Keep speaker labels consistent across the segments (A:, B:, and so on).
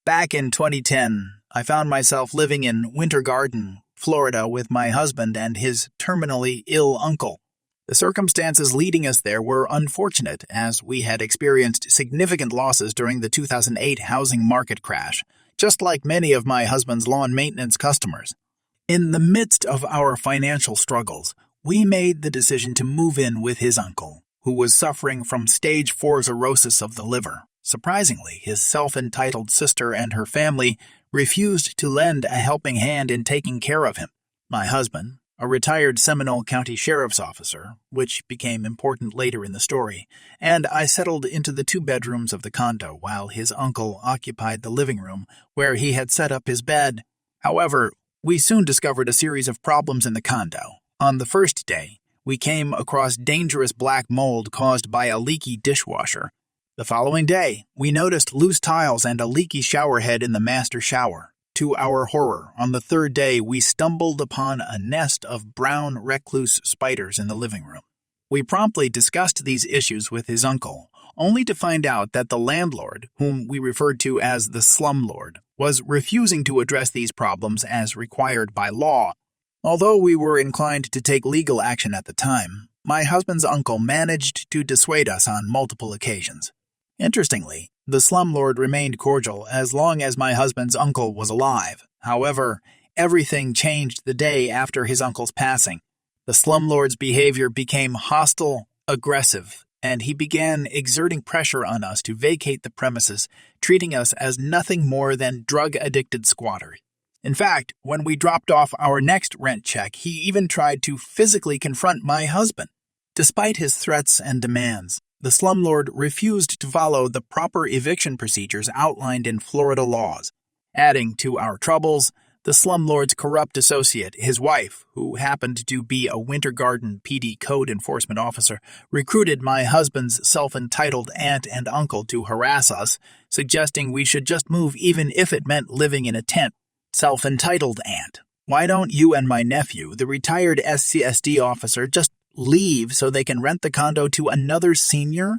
A: Back in 2010, I found myself living in Winter Garden, Florida with my husband and his terminally ill uncle. The circumstances leading us there were unfortunate, as we had experienced significant losses during the 2008 housing market crash, just like many of my husband's lawn maintenance customers. In the midst of our financial struggles, we made the decision to move in with his uncle, who was suffering from stage 4 cirrhosis of the liver. Surprisingly, his self-entitled sister and her family refused to lend a helping hand in taking care of him. My husband, a retired Seminole County Sheriff's officer, which became important later in the story, and I settled into the 2 bedrooms of the condo while his uncle occupied the living room where he had set up his bed. However, we soon discovered a series of problems in the condo. On the first day, we came across dangerous black mold caused by a leaky dishwasher. The following day, we noticed loose tiles and a leaky shower head in the master shower. To our horror, on the 3rd day, we stumbled upon a nest of brown recluse spiders in the living room. We promptly discussed these issues with his uncle, only to find out that the landlord, whom we referred to as the Slumlord, was refusing to address these problems as required by law. Although we were inclined to take legal action at the time, my husband's uncle managed to dissuade us on multiple occasions. Interestingly, the slumlord remained cordial as long as my husband's uncle was alive. However, everything changed the day after his uncle's passing. The slumlord's behavior became hostile, aggressive, and he began exerting pressure on us to vacate the premises, treating us as nothing more than drug-addicted squatters. In fact, when we dropped off our next rent check, he even tried to physically confront my husband. Despite his threats and demands, the slumlord refused to follow the proper eviction procedures outlined in Florida laws. Adding to our troubles, the slumlord's corrupt associate, his wife, who happened to be a Winter Garden PD code enforcement officer, recruited my husband's self-entitled aunt and uncle to harass us, suggesting we should just move even if it meant living in a tent. Self-entitled aunt, why don't you and my nephew, the retired SCSD officer, just leave so they can rent the condo to another senior?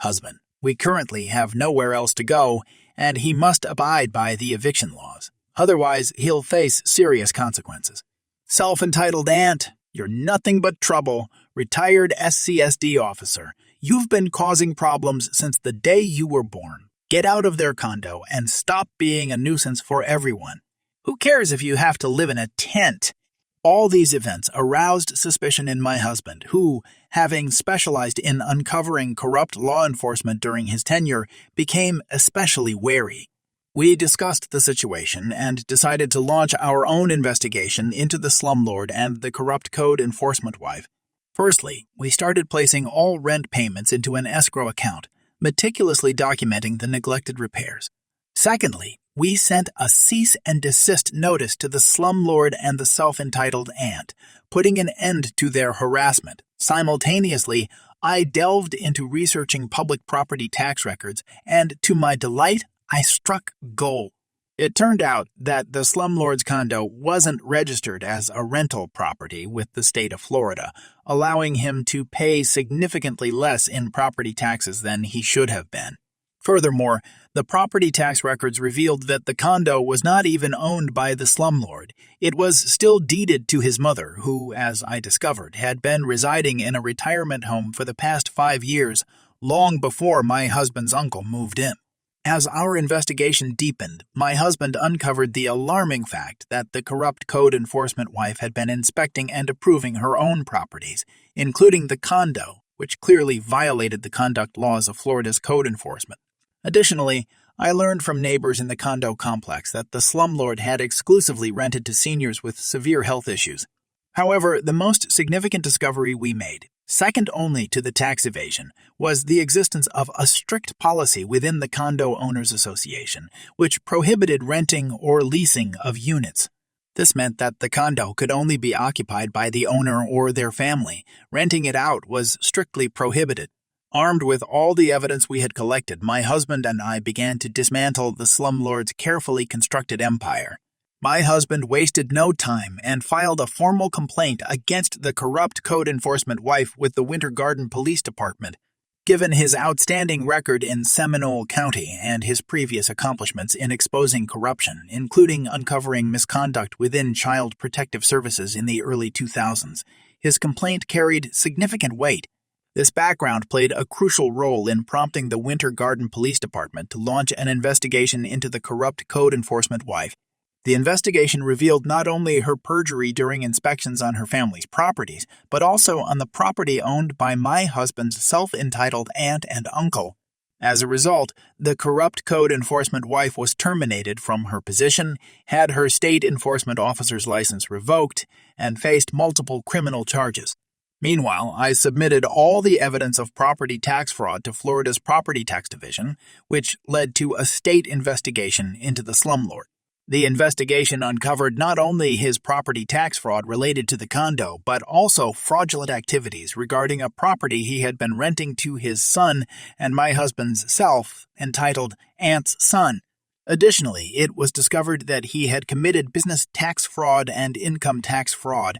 A: Husband, we currently have nowhere else to go, and he must abide by the eviction laws. Otherwise, he'll face serious consequences. Self-entitled aunt, you're nothing but trouble. Retired SCSD officer, you've been causing problems since the day you were born. Get out of their condo and stop being a nuisance for everyone. Who cares if you have to live in a tent? All these events aroused suspicion in my husband, who, having specialized in uncovering corrupt law enforcement during his tenure, became especially wary. We discussed the situation and decided to launch our own investigation into the slumlord and the corrupt code enforcement wife. Firstly, we started placing all rent payments into an escrow account, meticulously documenting the neglected repairs. Secondly, we sent a cease and desist notice to the slumlord and the self-entitled aunt, putting an end to their harassment. Simultaneously, I delved into researching public property tax records, and to my delight, I struck gold. It turned out that the slumlord's condo wasn't registered as a rental property with the state of Florida, allowing him to pay significantly less in property taxes than he should have been. Furthermore, the property tax records revealed that the condo was not even owned by the slumlord. It was still deeded to his mother, who, as I discovered, had been residing in a retirement home for the past 5 years, long before my husband's uncle moved in. As our investigation deepened, my husband uncovered the alarming fact that the corrupt code enforcement wife had been inspecting and approving her own properties, including the condo, which clearly violated the conduct laws of Florida's code enforcement. Additionally, I learned from neighbors in the condo complex that the slumlord had exclusively rented to seniors with severe health issues. However, the most significant discovery we made, second only to the tax evasion, was the existence of a strict policy within the Condo Owners Association, which prohibited renting or leasing of units. This meant that the condo could only be occupied by the owner or their family. Renting it out was strictly prohibited. Armed with all the evidence we had collected, my husband and I began to dismantle the slumlord's carefully constructed empire. My husband wasted no time and filed a formal complaint against the corrupt code enforcement wife with the Winter Garden Police Department. Given his outstanding record in Seminole County and his previous accomplishments in exposing corruption, including uncovering misconduct within Child Protective Services in the early 2000s, his complaint carried significant weight. This background played a crucial role in prompting the Winter Garden Police Department to launch an investigation into the corrupt code enforcement wife. The investigation revealed not only her perjury during inspections on her family's properties, but also on the property owned by my husband's self-entitled aunt and uncle. As a result, the corrupt code enforcement wife was terminated from her position, had her state enforcement officer's license revoked, and faced multiple criminal charges. Meanwhile, I submitted all the evidence of property tax fraud to Florida's Property Tax Division, which led to a state investigation into the Slumlord. The investigation uncovered not only his property tax fraud related to the condo, but also fraudulent activities regarding a property he had been renting to his son and my husband's self-entitled aunt's son. Additionally, it was discovered that he had committed business tax fraud and income tax fraud.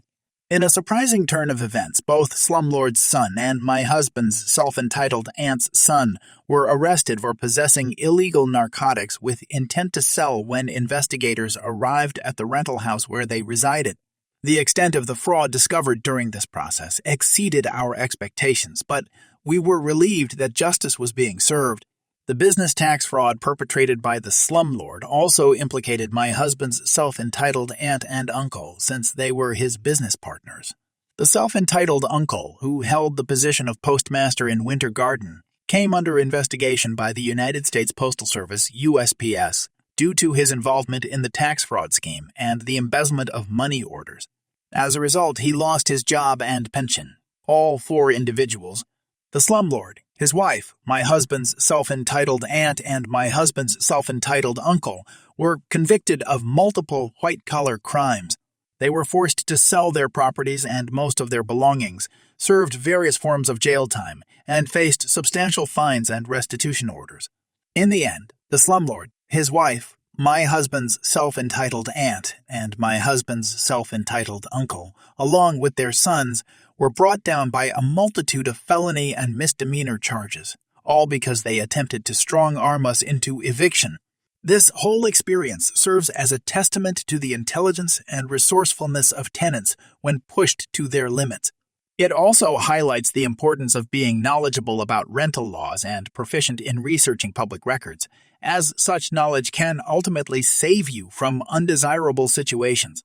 A: In a surprising turn of events, both Slumlord's son and my husband's self-entitled aunt's son were arrested for possessing illegal narcotics with intent to sell when investigators arrived at the rental house where they resided. The extent of the fraud discovered during this process exceeded our expectations, but we were relieved that justice was being served. The business tax fraud perpetrated by the Slumlord also implicated my husband's self-entitled aunt and uncle, since they were his business partners. The self-entitled uncle, who held the position of postmaster in Winter Garden, came under investigation by the United States Postal Service, USPS, due to his involvement in the tax fraud scheme and the embezzlement of money orders. As a result, he lost his job and pension. All four individuals, the Slumlord, his wife, my husband's self-entitled aunt, and my husband's self-entitled uncle, were convicted of multiple white-collar crimes. They were forced to sell their properties and most of their belongings, served various forms of jail time, and faced substantial fines and restitution orders. In the end, the Slumlord, his wife, my husband's self-entitled aunt, and my husband's self-entitled uncle, along with their sons, were brought down by a multitude of felony and misdemeanor charges, all because they attempted to strong-arm us into eviction. This whole experience serves as a testament to the intelligence and resourcefulness of tenants when pushed to their limits. It also highlights the importance of being knowledgeable about rental laws and proficient in researching public records, as such knowledge can ultimately save you from undesirable situations.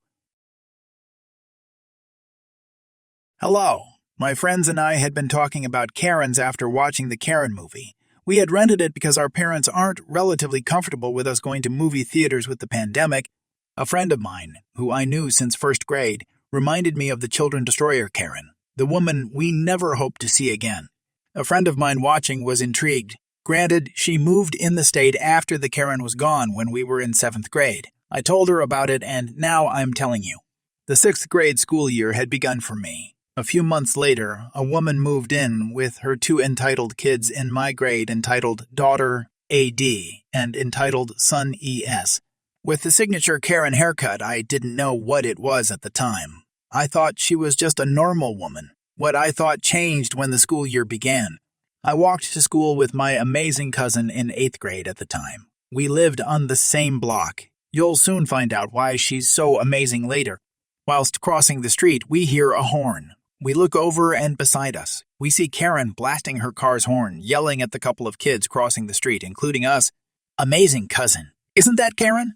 A: Hello. My friends and I had been talking about Karens after watching the Karen movie. We had rented it because our parents aren't relatively comfortable with us going to movie theaters with the pandemic. A friend of mine, who I knew since first grade, reminded me of the Children Destroyer Karen, the woman we never hoped to see again. A friend of mine watching was intrigued. Granted, she moved in the state after the Karen was gone when we were in 7th grade. I told her about it, and now I'm telling you. The 6th grade school year had begun for me. A few months later, a woman moved in with her 2 entitled kids in my grade entitled Daughter A.D. and entitled Son E.S. With the signature Karen haircut, I didn't know what it was at the time. I thought she was just a normal woman. What I thought changed when the school year began. I walked to school with my amazing cousin in 8th grade at the time. We lived on the same block. You'll soon find out why she's so amazing later. Whilst crossing the street, we hear a horn. We look over, and beside us, we see Karen blasting her car's horn, yelling at the couple of kids crossing the street, including us. Amazing cousin. Isn't that Karen?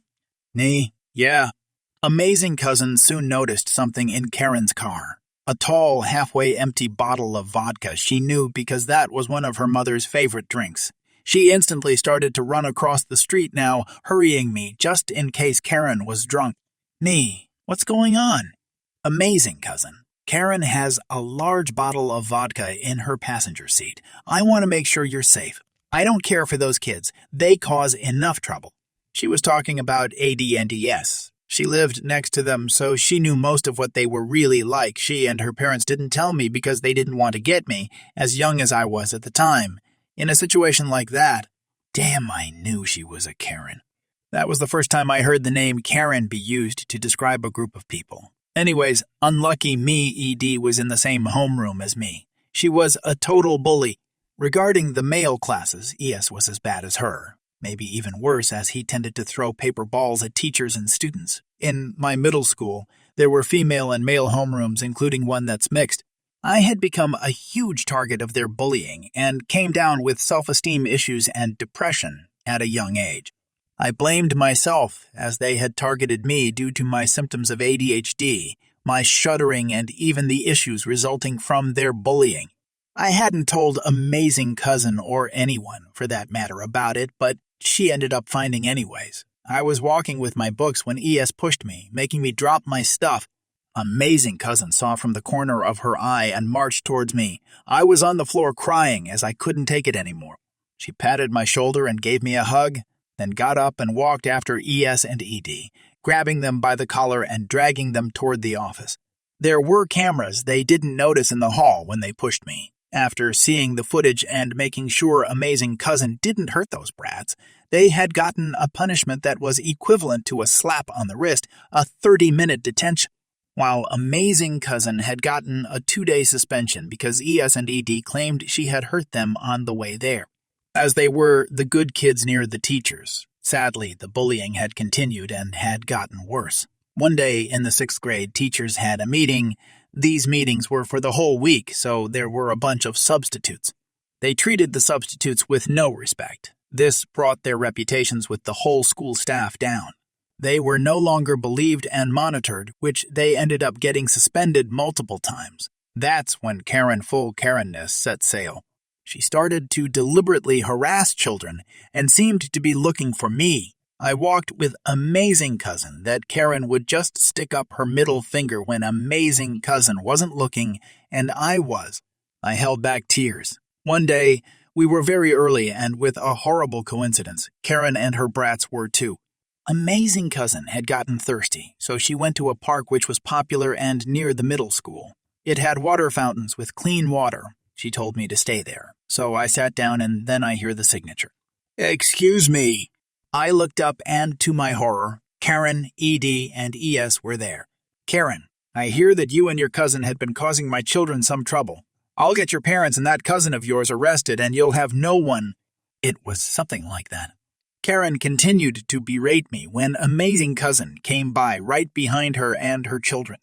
A: Nee, yeah. Amazing cousin soon noticed something in Karen's car. A tall, halfway empty bottle of vodka she knew because that was one of her mother's favorite drinks. She instantly started to run across the street now, hurrying me just in case Karen was drunk. Nee, what's going on? Amazing cousin. Karen has a large bottle of vodka in her passenger seat. I want to make sure you're safe. I don't care for those kids. They cause enough trouble. She was talking about AD and ES. She lived next to them, so she knew most of what they were really like. She and her parents didn't tell me because they didn't want to get me, as young as I was at the time. In a situation like that, damn, I knew she was a Karen. That was the first time I heard the name Karen be used to describe a group of people. Anyways, unlucky me, ED was in the same homeroom as me. She was a total bully. Regarding the male classes, ES was as bad as her, maybe even worse as he tended to throw paper balls at teachers and students. In my middle school, there were female and male homerooms, including one that's mixed. I had become a huge target of their bullying and came down with self-esteem issues and depression at a young age. I blamed myself as they had targeted me due to my symptoms of ADHD, my shuddering, and even the issues resulting from their bullying. I hadn't told Amazing Cousin or anyone, for that matter, about it, but she ended up finding anyways. I was walking with my books when ES pushed me, making me drop my stuff. Amazing Cousin saw from the corner of her eye and marched towards me. I was on the floor crying as I couldn't take it anymore. She patted my shoulder and gave me a hug, then got up and walked after ES and ED, grabbing them by the collar and dragging them toward the office. There were cameras they didn't notice in the hall when they pushed me. After seeing the footage and making sure Amazing Cousin didn't hurt those brats, they had gotten a punishment that was equivalent to a slap on the wrist, a 30-minute detention, while Amazing Cousin had gotten a 2-day suspension because ES and ED claimed she had hurt them on the way there, as they were the good kids near the teachers. Sadly, the bullying had continued and had gotten worse. One day in the 6th grade, teachers had a meeting. These meetings were for the whole week, so there were a bunch of substitutes. They treated the substitutes with no respect. This brought their reputations with the whole school staff down. They were no longer believed and monitored, which they ended up getting suspended multiple times. That's when Karen full Karenness set sail. She started to deliberately harass children and seemed to be looking for me. I walked with Amazing Cousin that Karen would just stick up her middle finger when Amazing Cousin wasn't looking, and I was. I held back tears. One day, we were very early, and with a horrible coincidence, Karen and her brats were too. Amazing Cousin had gotten thirsty, so she went to a park which was popular and near the middle school. It had water fountains with clean water. She told me to stay there, so I sat down and then I hear the signature. "Excuse me." I looked up and, to my horror, Karen, ED, and ES were there. "Karen, I hear that you and your cousin had been causing my children some trouble. I'll get your parents and that cousin of yours arrested and you'll have no one." It was something like that. Karen continued to berate me when Amazing Cousin came by right behind her and her children.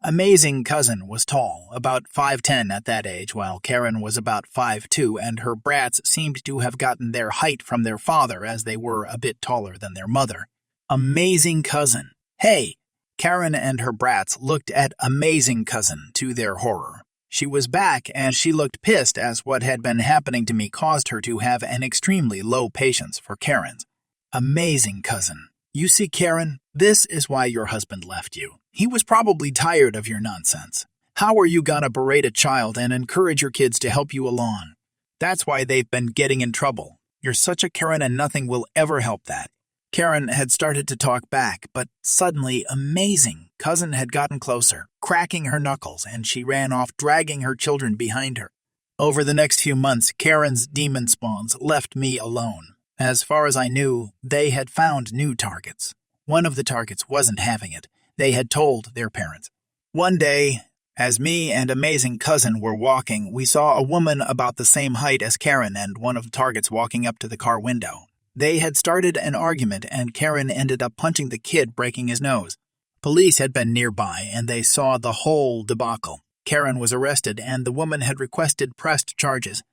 A: Amazing Cousin was tall, about 5'10" at that age, while Karen was about 5'2", and her brats seemed to have gotten their height from their father as they were a bit taller than their mother. Amazing Cousin. Hey! Karen and her brats looked at Amazing Cousin to their horror. She was back, and she looked pissed as what had been happening to me caused her to have an extremely low patience for Karens. Amazing Cousin. You see, Karen, this is why your husband left you. He was probably tired of your nonsense. How are you gonna berate a child and encourage your kids to help you along? That's why they've been getting in trouble. You're such a Karen and nothing will ever help that. Karen had started to talk back, but suddenly Amazing Cousin had gotten closer, cracking her knuckles, and she ran off, dragging her children behind her. Over the next few months, Karen's demon spawns left me alone. As far as I knew, they had found new targets. One of the targets wasn't having it. They had told their parents. One day, as me and Amazing Cousin were walking, we saw a woman about the same height as Karen and one of the targets walking up to the car window. They had started an argument, and Karen ended up punching the kid, breaking his nose. Police had been nearby, and they saw the whole debacle. Karen was arrested, and the woman had requested pressed charges.